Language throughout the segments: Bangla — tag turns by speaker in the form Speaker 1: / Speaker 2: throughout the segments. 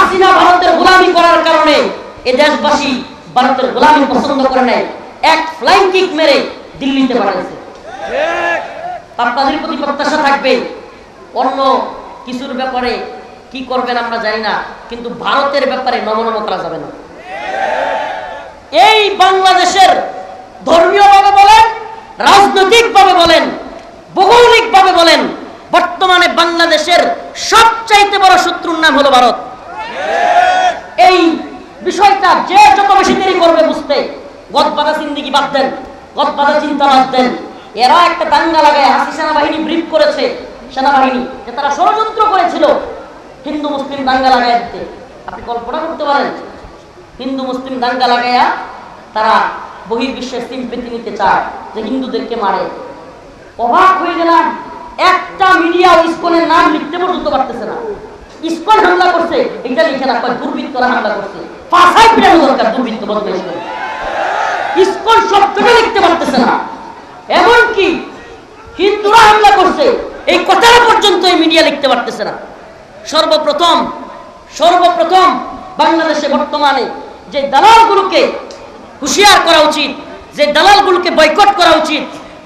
Speaker 1: হাসিনা ভারতের গোলামি করার কারণে এই দেশবাসী ভারতের গোলামি পছন্দ করে নাই, এক ফ্লাইং কিক মেরে দিল্লিতে পাঠাইছে। আপনাদের প্রতি প্রত্যাশা থাকবে, অন্য কিছুর ব্যাপারে কি করবেন আমরা জানি না, কিন্তু ভারতের ব্যাপারে নমনম করা যাবে না। এই বাংলাদেশের ধর্মীয়ভাবে বলেন, রাজনৈতিকভাবে বলেন, ভৌগোলিকভাবে বলেন, বর্তমানে বাংলাদেশের সবচাইতে বড় শত্রুর নাম হলো ভারত। এই বিষয়টা যে যত বেশি দেরি করবে বুঝতে, গদবাদা জিন্দেগি বাদ দেন, গদবাদা চিন্তা বাদ দেন। এরা একটা দাঙ্গা লাগায় হাসি সেনাবাহিনী ব্রিফ করেছে, সেনাবাহিনী যে তারা ষড়যন্ত্র করেছিল হিন্দু মুসলিম দাঙ্গা লাগায় দিতে। আপনি কল্পনা করতে পারেন, হিন্দু মুসলিম দাঙ্গা লাগাইয়া তারা বহির্বিশ্বের সিম্পেথি নিতে চায় যে হিন্দুদেরকে মারে। অবাক হয়ে গেলাম, একটা মিডিয়া ইসকনের নাম লিখতে পর্যন্ত পারতেছে না। ইসকন হামলা করছে এটা লিখে না, কয় দুর্বৃত্তরা হামলা করছে। ফাঁসাই পিটানো দরকার দুর্বৃত্ত বদমাইশ করে। ইসকন শব্দটা লিখতে পারতেছে না, এমনকি হিন্দুরা হামলা করছে এই কথাটা পর্যন্ত এই মিডিয়া লিখতে পারতেছে না। সর্বপ্রথম বাংলাদেশে বর্তমানে যে দালালগুলোকে হুঁশিয়ার করা উচিত, যে দালালগুলোকে বয়কট করা উচিত,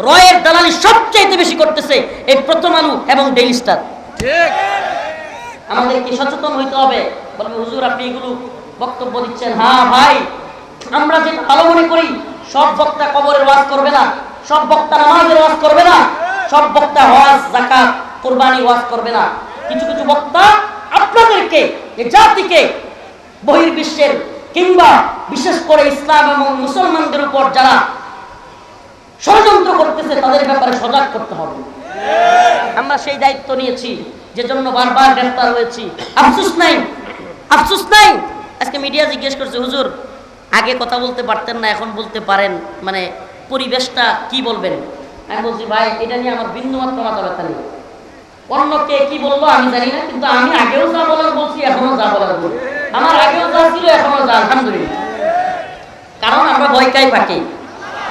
Speaker 1: রয়ের দালালি সবচাইতে বেশি করতেছে এই প্রথম আলো এবং ডেইলি স্টার। আমাদেরকে সচেতন হইতে হবে। বলবে হুজুর আপনি এগুলো বক্তব্য দিচ্ছেন, হ্যাঁ ভাই, আমরা যেটা ভালো মনে করি, সব বক্তা কবরের ওয়াজ করবে না, সব বক্তা নামাজের ওয়াজ করবে না, সব বক্তা হজ যাকাত কুরবানি ওয়াজ করবে না। কিছু কিছু বক্তা আপনাদেরকে, এই জাতিকে, বহির্বিশ্বের কিংবা বিশেষ করে ইসলাম এবং মুসলমানদের উপর যারা ষড়যন্ত্র করতেছে তাদের ব্যাপারে সজাগ করতে হবে। আমরা সেই দায়িত্ব নিয়েছি, যে জন্য বারবার গ্রেফতার হয়েছি। আফসোস নাই। আজকে মিডিয়া জিজ্ঞেস করছে, হুজুর আগে কথা বলতে পারতেন না, এখন বলতে পারেন, মানে পরিবেশটা কি বলবেন? আমি বলছি ভাই, এটা নিয়ে আমার বিন্দুমাত্র মাথা ব্যথা নেই। অন্য কে কি বলবো আমি জানি না, কিন্তু আমি আগেও যা বলার বলছি, এখনো যা বলার বলছি। আমার আগেও যা ছিল এখনো যা, আলহামদুলিল্লাহ। কারণ আমরা ভয় পাই কাকে?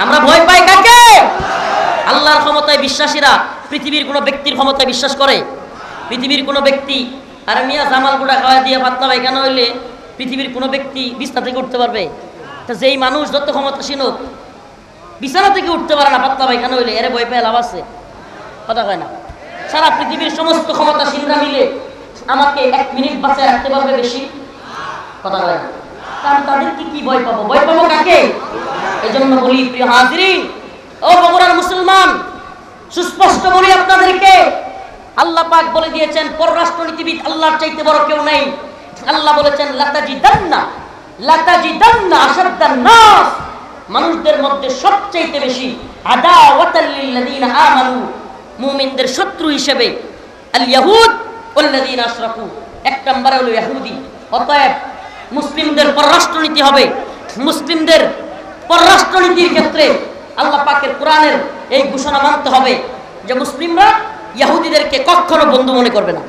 Speaker 1: আমরা ভয় পাই কাকে? আল্লাহর ক্ষমতায় বিশ্বাসীরা পৃথিবীর কোনো ব্যক্তির ক্ষমতায় বিশ্বাস করে? পৃথিবীর কোনো ব্যক্তি, আর মিয়া জামাল গুড়া খাওয়া দিয়ে পাতলা পায়খানা হইলে পৃথিবীর কোনো ব্যক্তি বিছনা থেকে উঠতে পারবে? তা যেই মানুষ যত ক্ষমতাসীন হোক, বিছানা থেকে উঠতে পারে না পাতলা পায়খানা হইলে, এরে ভয় পেয়ে লাভ আছে? কথা কয় না। সারা পৃথিবীর সমস্ত ক্ষমতাসীনরা মিলে আমাকে 1 মিনিট বাঁচায় রাখতে পারবে বেশি? কথা কয় না। কারণ তাদেরকে কি ভয় পাবো? ভয় পাবো কাকে? এই জন্য বলি প্রিয় হাজিরিন, ও বগুড়ার মুসলমান, সুস্পষ্ট বলি আপনাদেরকে, আল্লাহ পাক বলে দিয়েছেন পররাষ্ট্রনীতিবিদ আল্লাহর চাইতে বড় কেউ নাই। আল্লাহ বলেছেন লাতাজিদান্না আশাদ্দান নাস, মানুষদের মধ্যে সবচাইতে বেশি আদাওয়াতাল লিল্লাযিনা আমানু, মুমিনদের শত্রু হিসেবে আল ইয়াহুদ ওয়াল্লাযিনা আশরাকু, এক নম্বরে হলো ইহুদি। অতএব মুসলিমদের পররাষ্ট্রনীতি হবে, মুসলিমদের পররাষ্ট্রনীতির ক্ষেত্রে আল্লাহ পাকের কোরআনের এই ঘোষণা মানতে হবে যে মুসলিমরা ইহুদিদেরকে কখনো বন্ধু মনে করবে না।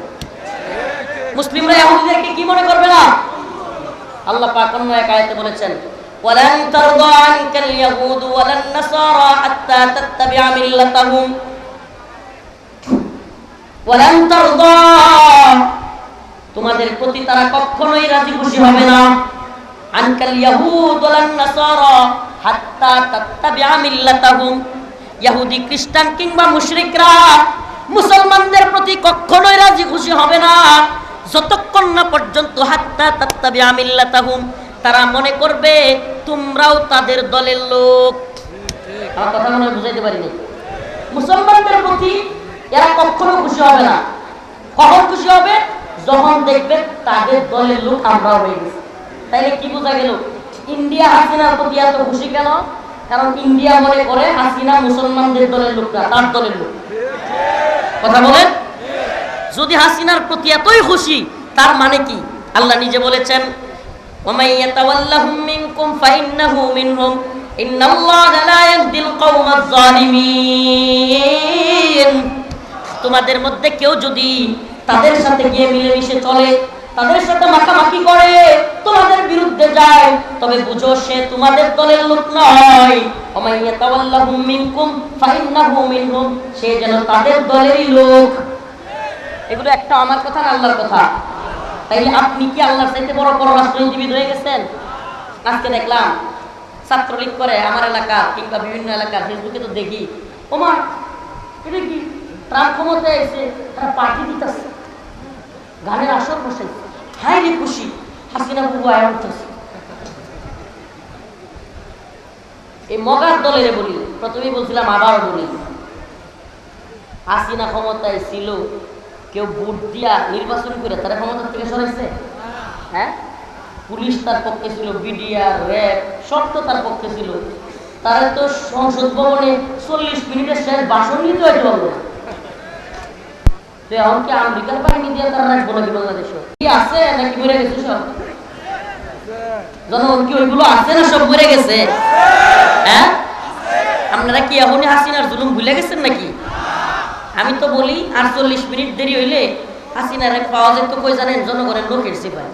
Speaker 1: মুসলিমরা ইহুদিদেরকে কি মনে করবে না? আল্লাহ পাক অন্য এক আয়াতে বলেছেন, ওয়ালান তারদা আনকাল ইয়াহুদ ওয়ালান নাসারা হাত্তা তাত্তাবি'a মিল্লাতাহুম, ওয়ালান তারদা, তোমাদের প্রতি তারা কখনোই রাজি খুশি হবে না, আনকাল ইয়াহুদ ওয়ালান নাসারা হাত্তা তাত্তাবি'a মিল্লাতাহুম, ইহুদি খ্রিস্টান কিংবা মুশরিকরা মুসলমানদের প্রতি কখনোই রাজি খুশি হবে না যতক্ষণ না পর্যন্ত হাত্তা তাত্তাবি'a মিল্লাতাহুম, তারা মনে করবে তোমরাও তাদের দলের লোক। আমার কথা মনে হয় বুঝাইতে পারিনি। মুসলমানদের প্রতি এরা কখনো খুশি হবে না। কখন খুশি হবে? যখন দেখবে তাদের দলের লোক আমরাও হয়ে গেছি। তাইলে কি বোঝা গেল? ইন্ডিয়া হাসিনার প্রতি এত খুশি কেন? কারণ ইন্ডিয়া মনে করে হাসিনা মুসলমানদের দলের লোক না, তার দলের লোক। কথা বলেন। যদি হাসিনার প্রতি এতই খুশি, তার মানে কি? আল্লাহ নিজে বলেছেন, ওয়ামাই ইয়াতাওয়াল্লাহুম মিনকুম ফাইন্নাহু মিনহুম ইন্নাল্লাহা লা ইয়াহদিল কওমাজ জালিমিন। তোমাদের মধ্যে কেউ যদি তাদের সাথে গিয়ে মিলেমিশে চলে, তাদের সাথে মাখামাখি করে, তোমাদের বিরুদ্ধে যায়, তবে বুঝো সে তোমাদের দলের লোক নয়। ওয়ামাই ইয়াতাওয়াল্লাহুম মিনকুম ফাইন্নাহু মিনহুম, সে যেন তাদের দলেরই লোক। এগুলো একটা আমার কথা না আল্লাহর কথা? তাইলে আপনি কি আল্লাহর চাইতে বড় পররাষ্ট্রনীতিবিদ হয়ে গেছেন? আজকে দেখলাম ছাত্রলীগ করে আমার এলাকা কিংবা বিভিন্ন এলাকার ফেসবুকে তো দেখি, ওমা এটা কি ট্রাম্প ক্ষমতায় এসে তারা পার্টি দিতেছে, গানের আসর বসে, হাই রে খুশি, হাসিনা বুবু আয়া উঠতেছে। এই মগার দলের বলি, প্রথমেই বলছিলাম আবারও বলি, হাসিনা ক্ষমতায় ছিল, কেউ ভোট দিয়া নির্বাচন করে তারা ক্ষমতা থেকে সরাইছে? হ্যাঁ, পুলিশ তার পক্ষে ছিল, বিডিআর র্যাব সব তো তার পক্ষে ছিল। তারা তো সংসদ ভবনে 40 মিনিটের শেষ ভাষণ নিতে হইতে পারবে না। তো এখন কি আমেরিকার বাহিনী দিয়ে তারা রাখবো নাকি বাংলাদেশে? কি আছে নাকি মরে গেছে সব? জনগণ কি ওইগুলো আছে না সব মরে গেছে? হ্যাঁ, আপনারা কি এখনই হাসিনার জুলুম ভুলে গেছেন নাকি? আমি তো বলি আর 40 মিনিট দেরি হইলে হাসিনার পাওয়া যেত কই জানেন? জনগণের লোকের সিপাই।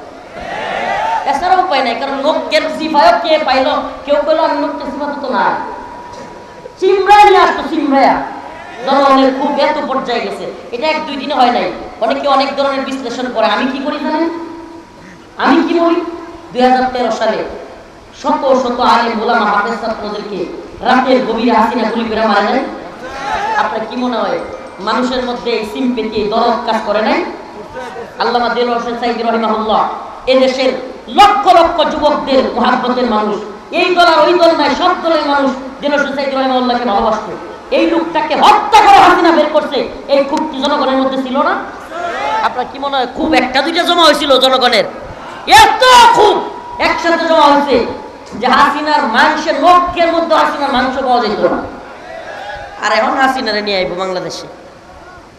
Speaker 1: এছাড়া উপায় নাই, কারণ লোকের সিপাইও কে পাইল? কেউ কইলো আমি লোককে সিপাই তো না, চিমড়ায় নিয়ে আসতো, চিমড়ায়া। জনগণের খুব এত পর্যায়ে গেছে, এটা 1-2 দিনে হয় নাই। অনেকে অনেক ধরনের বিশ্লেষণ করে। আমি কি করি জানেন? আমি কি বলি, 2013 সালে শত শত আলেম ওলামা হাফেজ ছাত্রদেরকে রাতের গভীরে হাসিনা গুলি করে মারা যায়। আপনার কি মনে হয় মানুষের মধ্যে এই সিম্পেথি দরদ কাজ করে নাই? আল্লামা দেলোয়ার হোসেন সাঈদী রাহিমাহুল্লাহ এদেশের লক্ষ লক্ষ যুবকদের মহাব্বতের মানুষ, এই দল আর ওই দল নাই, সব দলের মানুষ দেলোয়ার হোসেন সাঈদী রাহিমাহুল্লাহকে ভালোবাসতো। এই লোকটাকে হত্যা করে হাসিনা বের করছে, এই খুব কি জনগণের মধ্যে ছিল না? আপনার কি মনে হয় খুব একটা দুইটা জমা হয়েছিল জনগণের? এত খুব একসাথে জমা হয়েছে যে হাসিনার মাংসের লক্ষ্যের মধ্যে হাসিনার মাংস পাওয়া যেত না। আর এখন হাসিনারে নিয়ে আইব বাংলাদেশে,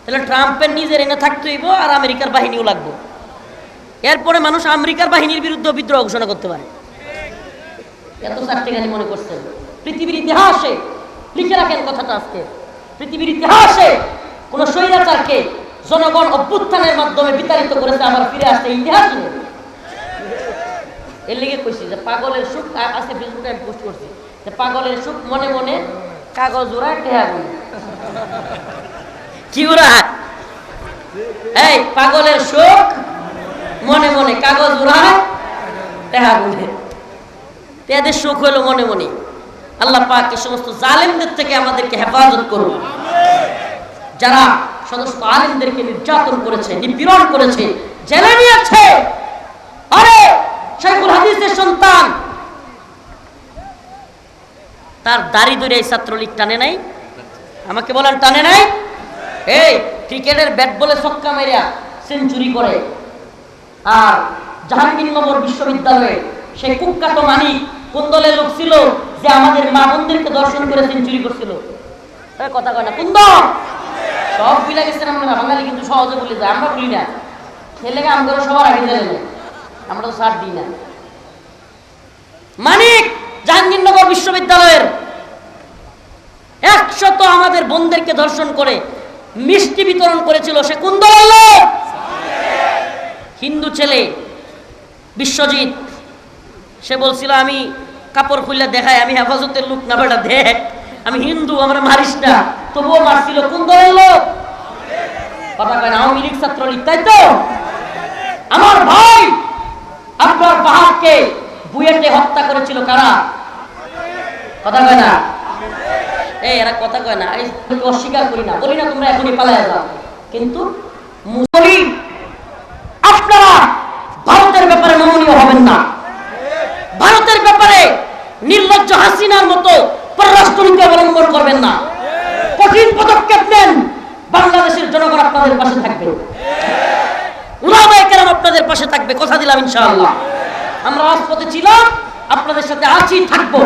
Speaker 1: তাহলে ট্রাম্পের নিজের এনে থাকতে হইব আর আমেরিকার বাহিনীও লাগবো। এরপরে মানুষ আমেরিকার বাহিনীর বিরুদ্ধে বিদ্রোহ ঘোষণা করতে পারে। এত চারটেখানি মনে করছেন? পৃথিবীর ইতিহাসে লিখে রাখেন কথাটা, আজকে পৃথিবীর ইতিহাসে কোন স্বৈরাচারকে জনগণ অভ্যুত্থানের মাধ্যমে বিতাড়িত করেছে আবার ফিরে আসছে ইতিহাস নেই। এর লিগে কইছি যে পাগলের সুখ, আজকে ফেসবুকে আমি পোস্ট করছি যে পাগলের সুখ মনে মনে কাগজ উড়ায় টেহা গুনে। কি উড়ায়? এই পাগলের সুখ মনে মনে কাগজ উড়ায় টেহা গুনে। এদের সুখ হলো মনে মনে। আল্লাহ পাক এই সমস্ত জালেমদের থেকে আমাদেরকে হেফাজত করুন, যারা সমস্ত আলেমদেরকে নির্যাতন করেছে, নিপীড়ন করেছে, জেলে নিয়েছে। আরে শাইখুল হাদিসের সন্তান, তার দাড়ি ধরে এই ছাত্রলীগ টানে নাই? আমাকে বলেন টানে নাই? এই ক্রিকেটের ব্যাট বলে ছক্কা মেরিয়া সেঞ্চুরি করে। আর জাহাঙ্গীরনগর বিশ্ববিদ্যালয়ে সে কুখ্যাত মানিক কোন দলের লোক ছিল যে আমাদের মা বোনদেরকে দর্শন করে সেঞ্চুরি করছিল? কথা কয় না, কোন দল? সব ভুলে গেছেন আমরা বাঙালি, কিন্তু সহজে ভুলে যায়। আমরা ভুলি না, ছেলে আমরা সবার আগে জানি, আমরা তো ছাড় দিই না। মানিক জাহাঙ্গীরনগর বিশ্ববিদ্যালয়ের 100 আমাদের বোনদেরকে ধর্ষণ করে মিষ্টি বিতরণ করেছিল। সে কোন দলের লোক? হিন্দু ছেলে বিশ্বজিৎ। সে বলছিল আমি কাপড় খুলে দেখাই, আমি হেফাজতের লোক না, বেটা দেখ আমি হিন্দু, আমরা মারিস না। তবুও মারছিল। কোন দলের লোক? কথা কয় না, আওয়ামী লীগ ছাত্রলীগ, তাই তো? আমার ভাই আপনার বাহাদকে বুয়েটে হত্যা করেছিল কারা? কথা কয় না, এই এরা কথা কয় না, অস্বীকার করি না, বলি না তোমরা এখনই পালায় যাও। কিন্তু মুসলিম আপনারা ভারতের ব্যাপারে নমনীয় হবেন না। ভারতের ব্যাপারে নির্লজ্জ হাসিনার মতো পররাষ্ট্রনীতি অবলম্বন করবেন না। কঠিন পদক্ষেপ নেন, বাংলাদেশের জনগণ আপনাদের পাশে থাকবে, উলামায়ে কেরাম আপনাদের পাশে থাকবে, কথা দিলাম ইনশাআল্লাহ। আমরা রাজপথে ছিলাম, আপনাদের সাথে আছি, থাকবো,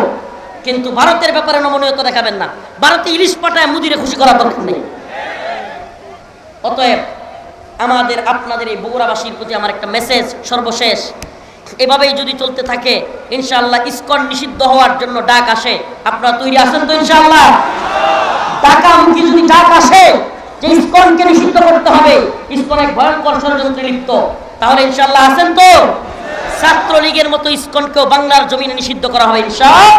Speaker 1: কিন্তু ভারতের ব্যাপারে নমনীয়তা দেখাবেন না। ভারতে ইলিশ পাঠায় মুদিরে খুশি করার দরকার নেই। অতএব আমাদের আপনাদের এই বগুড়াবাসীর প্রতি আমার একটা মেসেজ সর্বশেষ, এভাবেই যদি চলতে থাকে ইনশাআল্লাহ ইসকন নিষিদ্ধ হওয়ার জন্য ডাক আসে, আপনারা তৈরি আছেন তো? ইনশাআল্লাহ ঢাকামুখী যদি ডাক আসে যে ইসকনকে নিষিদ্ধ করতে হবে, ইসকন এক ভয়ঙ্কর ষড়যন্ত্রে লিপ্ত, তাহলে ইনশাআল্লাহ আছেন তো? ছাত্রলীগের মতো ইসকনকেও বাংলার জমিনে নিষিদ্ধ করা হবে ইনশাআল্লাহ।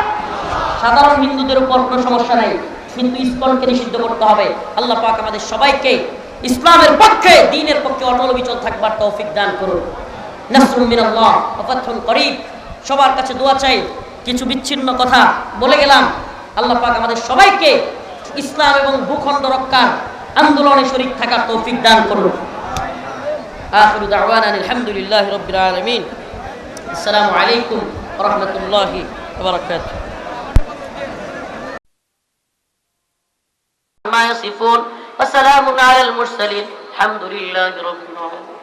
Speaker 1: সাধারণ হিন্দুদের উপর কোনো সমস্যা নাই, কিন্তু ইসকনকে নিষিদ্ধ করতে হবে। আল্লাহ পাক আমাদের সবাইকে ইসলামের পক্ষে, দ্বীনের পক্ষে অটল অবিচল থাকবার তৌফিক দান করুন। নাসরুম মিনাল্লাহ ওয়া ফাতহুন করিব। সবার কাছে দোয়া চাই। কিছু বিচ্ছিন্ন কথা বলে গেলাম। আল্লাহ পাক আমাদের সবাইকে ইসলাম এবং ভূখণ্ড রক্ষার আন্দোলনে শরীক থাকার তৌফিক দান করুন। আখিরু দাওয়ানা আলহামদুলিল্লাহি রাব্বিল আলামিন। আসসালামু আলাইকুম ওয়া রাহমাতুল্লাহি ওয়া বারাকাতুহু। মা ইয়াসিফুন ওয়া সালামুন আলাল মুরসালিন আলহামদুলিল্লাহি রাব্বিল আলামিন।